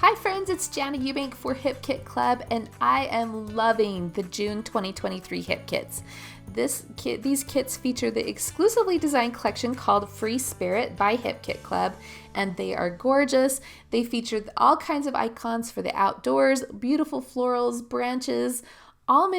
Hi friends, it's Jana Eubank for Hip Kit Club, and I am loving the June 2023 Hip Kits. These kits feature the exclusively designed collection called Free Spirit by Hip Kit Club, and they are gorgeous. They feature all kinds of icons for the outdoors, beautiful florals, branches, all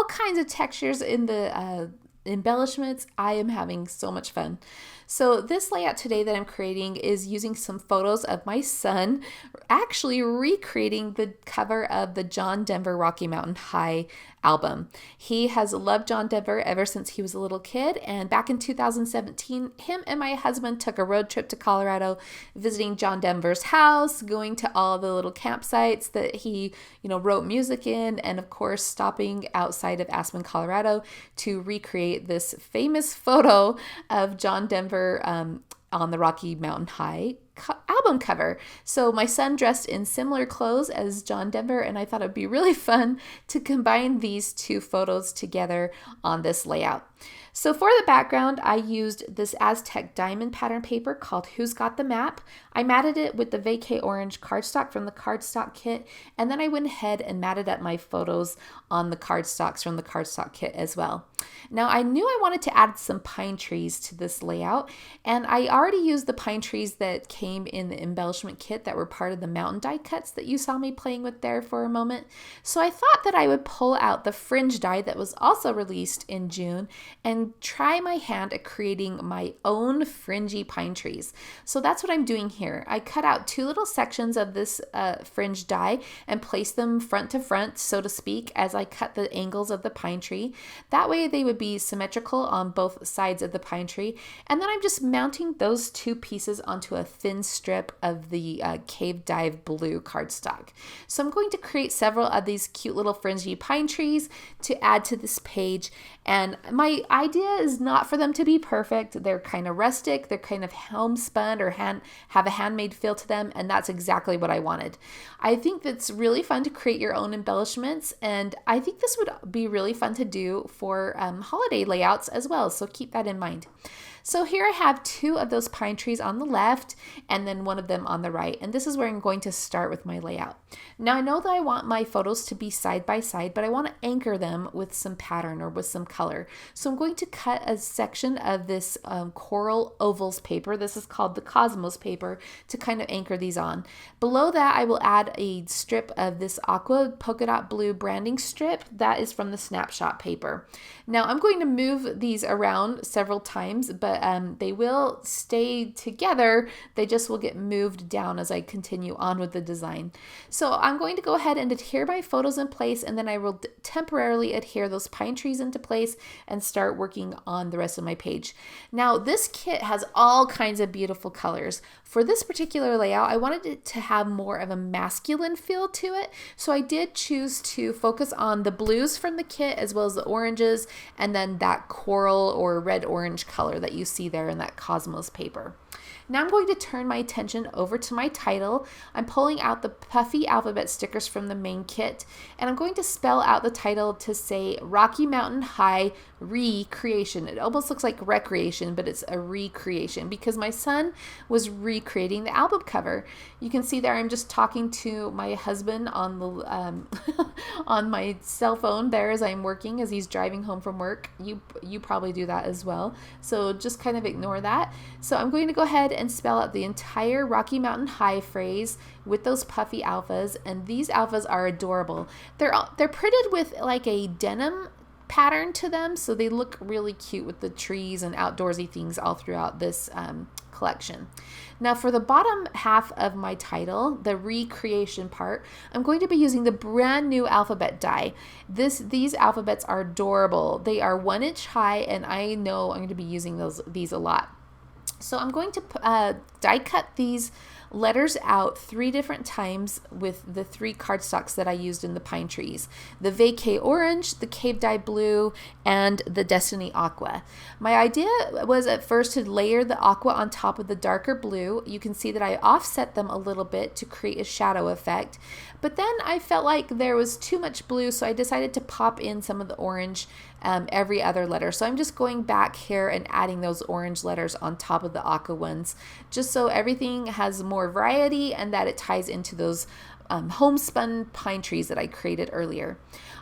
kinds of textures in the embellishments. I am having so much fun. So this layout today that I'm creating is using some photos of my son actually recreating the cover of the John Denver Rocky Mountain High album. He has loved John Denver ever since he was a little kid, and back in 2017, him and my husband took a road trip to Colorado, visiting John Denver's house, going to all the little campsites that he, wrote music in, and of course stopping outside of Aspen, Colorado to recreate this famous photo of John Denver on the Rocky Mountain High album cover. So my son dressed in similar clothes as John Denver, and I thought it'd be really fun to combine these two photos together on this layout. So for the background, I used this Aztec diamond pattern paper called Who's Got the Map. I matted it with the Vacay orange cardstock from the cardstock kit, and then I went ahead and matted up my photos on the cardstocks from the cardstock kit as well. Now I knew I wanted to add some pine trees to this layout, and I already used the pine trees that came in the embellishment kit that were part of the mountain die cuts that you saw me playing with there for a moment. So I thought that I would pull out the fringe die that was also released in June and try my hand at creating my own fringy pine trees. So that's what I'm doing here. I cut out two little sections of this fringe die and placed them front to front, so to speak, as I cut the angles of the pine tree. That way they would be symmetrical on both sides of the pine tree. And then I'm just mounting those two pieces onto a thin strip of the Cave Dive blue cardstock. So I'm going to create several of these cute little fringy pine trees to add to this page. And my idea is not for them to be perfect. They're kind of rustic, they're kind of homespun or have a handmade feel to them, and that's exactly what I wanted. I think that's really fun to create your own embellishments, and I think this would be really fun to do for holiday layouts as well, so keep that in mind. So here I have two of those pine trees on the left and then one of them on the right, and this is where I'm going to start with my layout. Now I know that I want my photos to be side by side, but I want to anchor them with some pattern or with some color. So I'm going to cut a section of this coral ovals paper. This is called the Cosmos paper, to kind of anchor these on. Below that I will add a strip of this aqua polka dot blue branding strip that is from the snapshot paper. Now I'm going to move these around several times, but they will stay together. They just will get moved down as I continue on with the design. So I'm going to go ahead and adhere my photos in place, and then I will temporarily adhere those pine trees into place and start working on the rest of my page. Now this kit has all kinds of beautiful colors. For this particular layout, I wanted it to have more of a masculine feel to it, so I did choose to focus on the blues from the kit as well as the oranges, and then that coral or red-orange color that you see there in that Cosmos paper. Now I'm going to turn my attention over to my title. I'm pulling out the puffy alphabet stickers from the main kit, and I'm going to spell out the title to say Rocky Mountain High Recreation. It almost looks like recreation, but it's a recreation because my son was recreating the album cover. You can see there I'm just talking to my husband on the on my cell phone there as I'm working, as he's driving home from work. You probably do that as well, so just kind of ignore that. So I'm going to go ahead and spell out the entire Rocky Mountain High phrase with those puffy alphas, and these alphas are adorable. They're printed with like a denim pattern to them, so they look really cute with the trees and outdoorsy things all throughout this collection. Now for the bottom half of my title, the recreation part, I'm going to be using the brand new alphabet die. These alphabets are adorable. They are 1 inch high, and I know I'm going to be using these a lot. So I'm going to die cut these letters out 3 different times with the 3 cardstocks that I used in the pine trees: the Vacay orange, the Cave Dye blue, and the Destiny aqua. My idea was at first to layer the aqua on top of the darker blue. You can see that I offset them a little bit to create a shadow effect, but then I felt like there was too much blue, so I decided to pop in some of the orange every other letter. So I'm just going back here and adding those orange letters on top of the aqua ones, just so everything has more variety and that it ties into those homespun pine trees that I created earlier.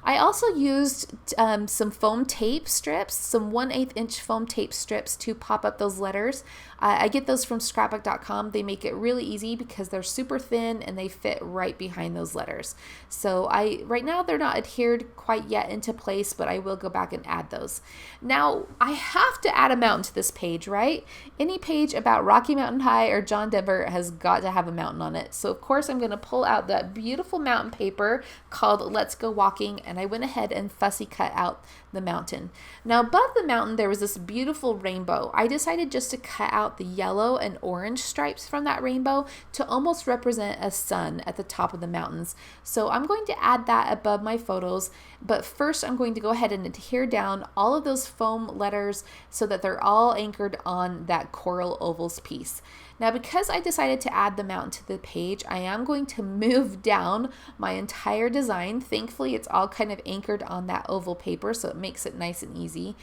I also used some foam tape strips, some 1/8 inch foam tape strips to pop up those letters. I get those from scrapbook.com. They make it really easy because they're super thin and they fit right behind those letters. So right now they're not adhered quite yet into place, but I will go back and add those. Now I have to add a mountain to this page, right? Any page about Rocky Mountain High or John Denver has got to have a mountain on it. So of course I'm going to pull out that beautiful mountain paper called Let's Go Walking, and I went ahead and fussy cut out the mountain. Now above the mountain there was this beautiful rainbow. I decided just to cut out the yellow and orange stripes from that rainbow to almost represent a sun at the top of the mountains. So I'm going to add that above my photos, but first I'm going to go ahead and adhere down all of those foam letters so that they're all anchored on that coral ovals piece. Now because I decided to add the mountain to the page, I am going to move down my entire design. Thankfully it's all kind of anchored on that oval paper, so it makes it nice and easy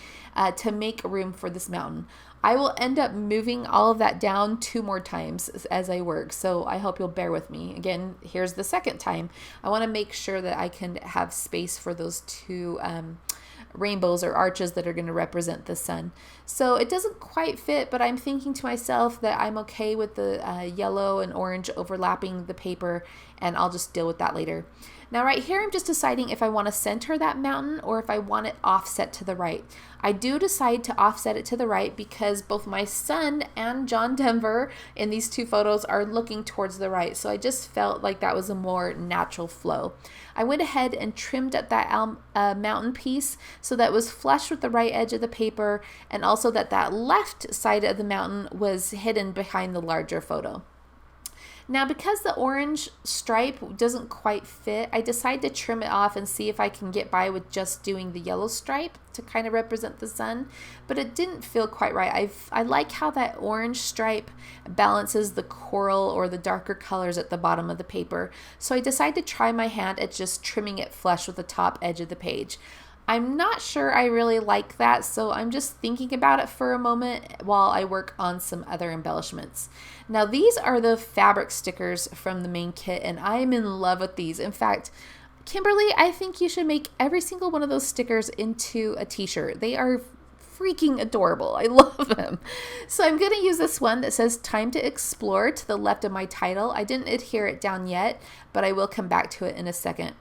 to make room for this mountain. I will end up moving all of that down 2 more times as I work, so I hope you'll bear with me. Again, here's the second time. I want to make sure that I can have space for those 2 rainbows or arches that are going to represent the sun. So it doesn't quite fit, but I'm thinking to myself that I'm okay with the yellow and orange overlapping the paper, and I'll just deal with that later. Now right here I'm just deciding if I want to center that mountain or if I want it offset to the right. I do decide to offset it to the right because both my son and John Denver in these 2 photos are looking towards the right, so I just felt like that was a more natural flow. I went ahead and trimmed up that mountain piece so that it was flush with the right edge of the paper, and also that left side of the mountain was hidden behind the larger photo. Now because the orange stripe doesn't quite fit, I decided to trim it off and see if I can get by with just doing the yellow stripe to kind of represent the sun, but it didn't feel quite right. I like how that orange stripe balances the coral or the darker colors at the bottom of the paper, so I decided to try my hand at just trimming it flush with the top edge of the page. I'm not sure I really like that, so I'm just thinking about it for a moment while I work on some other embellishments. Now these are the fabric stickers from the main kit, and I'm in love with these. In fact, Kimberly, I think you should make every single one of those stickers into a t-shirt. They are freaking adorable. I love them. So I'm going to use this one that says Time to Explore to the left of my title. I didn't adhere it down yet, but I will come back to it in a second.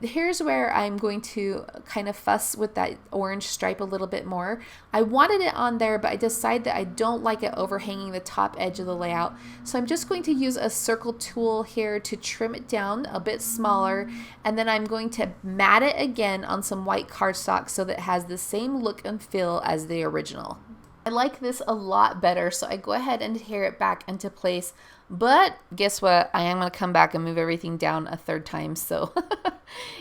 Here's where I'm going to kind of fuss with that orange stripe a little bit more. I wanted it on there, but I decided that I don't like it overhanging the top edge of the layout. So I'm just going to use a circle tool here to trim it down a bit smaller, and then I'm going to mat it again on some white cardstock so that it has the same look and feel as the original. I like this a lot better, so I go ahead and adhere it back into place. But guess what? I am going to come back and move everything down a 3rd time. So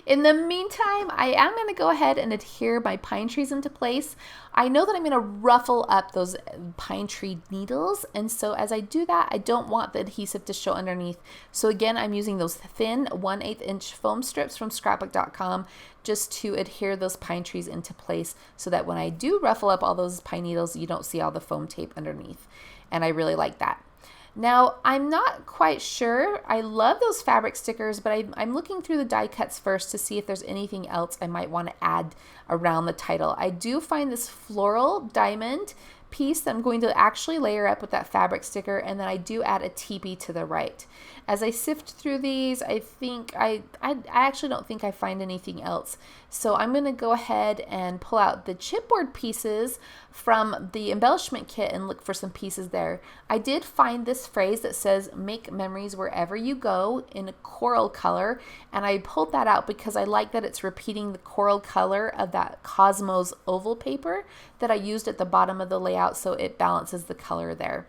in the meantime, I am going to go ahead and adhere my pine trees into place. I know that I'm going to ruffle up those pine tree needles, and so as I do that, I don't want the adhesive to show underneath. So again, I'm using those thin 1/8 inch foam strips from scrapbook.com just to adhere those pine trees into place so that when I do ruffle up all those pine needles, you don't see all the foam tape underneath. And I really like that. Now, I'm not quite sure. I love those fabric stickers, but I'm looking through the die cuts first to see if there's anything else I might want to add around the title. I do find this floral diamond piece that I'm going to actually layer up with that fabric sticker, and then I do add a teepee to the right. As I sift through these, I think I actually don't think I find anything else. So I'm going to go ahead and pull out the chipboard pieces from the embellishment kit and look for some pieces there. I did find this phrase that says "make memories wherever you go" in a coral color, and I pulled that out because I like that it's repeating the coral color of that Cosmos oval paper that I used at the bottom of the layout, so it balances the color there.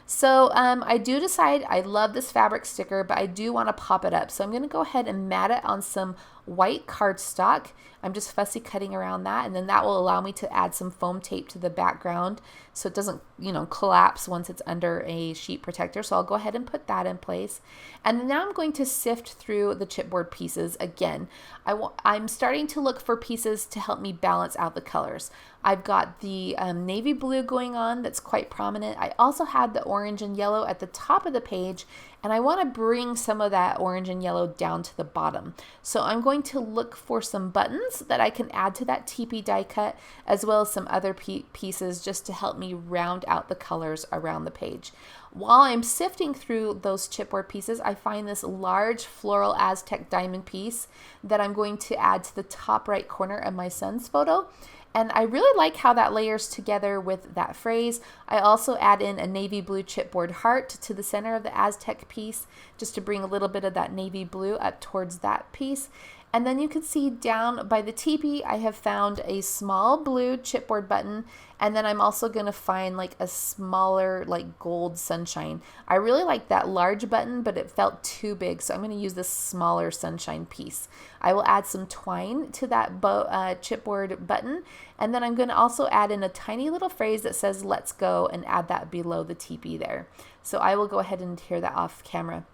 So I do decide I love this fabric sticker, but I do want to pop it up. So I'm going to go ahead and mat it on some white cardstock. I'm just fussy cutting around that, and then that will allow me to add some foam tape to the background so it doesn't, collapse once it's under a sheet protector. So I'll go ahead and put that in place. And now I'm going to sift through the chipboard pieces again. I'm starting to look for pieces to help me balance out the colors. I've got the navy blue going on that's quite prominent. I also had the orange and yellow at the top of the page, and I want to bring some of that orange and yellow down to the bottom. So I'm going to look for some buttons that I can add to that teepee die cut, as well as some other pieces just to help me round out the colors around the page. While I'm sifting through those chipboard pieces, I find this large floral Aztec diamond piece that I'm going to add to the top right corner of my son's photo. And I really like how that layers together with that phrase. I also add in a navy blue chipboard heart to the center of the Aztec piece, just to bring a little bit of that navy blue up towards that piece. And then you can see down by the teepee, I have found a small blue chipboard button. And then I'm also going to find like a smaller like gold sunshine. I really like that large button, but it felt too big. So I'm going to use this smaller sunshine piece. I will add some twine to that chipboard button. And then I'm going to also add in a tiny little phrase that says, "Let's go," and add that below the teepee there. So I will go ahead and tear that off camera.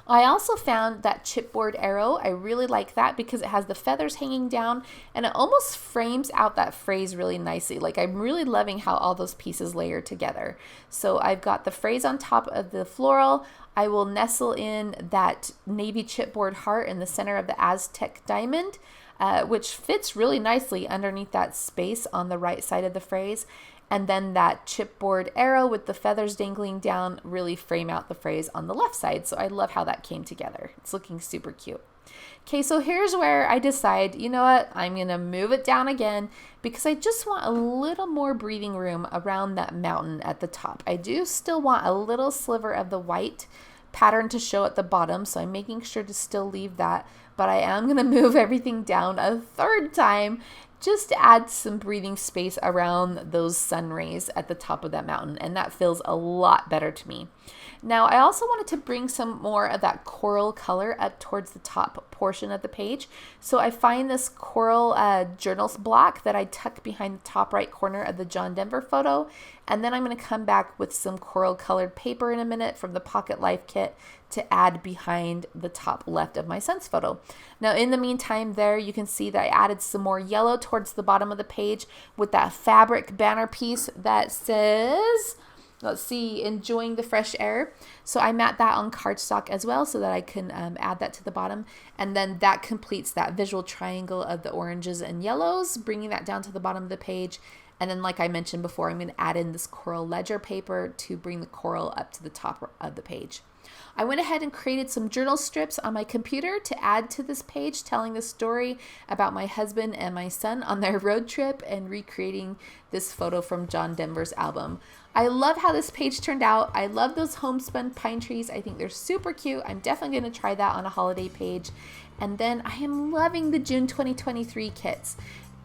I also found that chipboard arrow. I really like that because it has the feathers hanging down and it almost frames out that phrase really nicely. Like, I'm really loving how all those pieces layer together. So I've got the phrase on top of the floral. I will nestle in that navy chipboard heart in the center of the Aztec diamond, which fits really nicely underneath that space on the right side of the phrase. And then that chipboard arrow with the feathers dangling down really frame out the phrase on the left side. So I love how that came together. It's looking super cute. Okay, so here's where I decide, you know what, I'm going to move it down again because I just want a little more breathing room around that mountain at the top. I do still want a little sliver of the white pattern to show at the bottom, so I'm making sure to still leave that, but I am going to move everything down a third time just to add some breathing space around those sun rays at the top of that mountain, and that feels a lot better to me. Now, I also wanted to bring some more of that coral color up towards the top portion of the page. So I find this coral journals block that I tuck behind the top right corner of the John Denver photo. And then I'm going to come back with some coral colored paper in a minute from the Pocket Life kit to add behind the top left of my son's photo. Now, in the meantime there, you can see that I added some more yellow towards the bottom of the page with that fabric banner piece that says, let's see, "Enjoying the fresh air." So I mat that on cardstock as well so that I can add that to the bottom. And then that completes that visual triangle of the oranges and yellows, bringing that down to the bottom of the page. And then, like I mentioned before, I'm going to add in this coral ledger paper to bring the coral up to the top of the page. I went ahead and created some journal strips on my computer to add to this page, telling the story about my husband and my son on their road trip and recreating this photo from John Denver's album. I love how this page turned out. I love those homespun pine trees. I think they're super cute. I'm definitely going to try that on a holiday page. And then I am loving the June 2023 kits.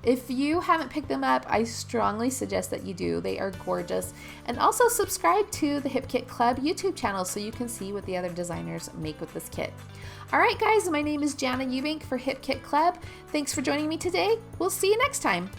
If you haven't picked them up, I strongly suggest that you do. They are gorgeous. And also subscribe to the Hip Kit Club YouTube channel so you can see what the other designers make with this kit. All right, guys, my name is Jana Eubank for Hip Kit Club. Thanks for joining me today. We'll see you next time.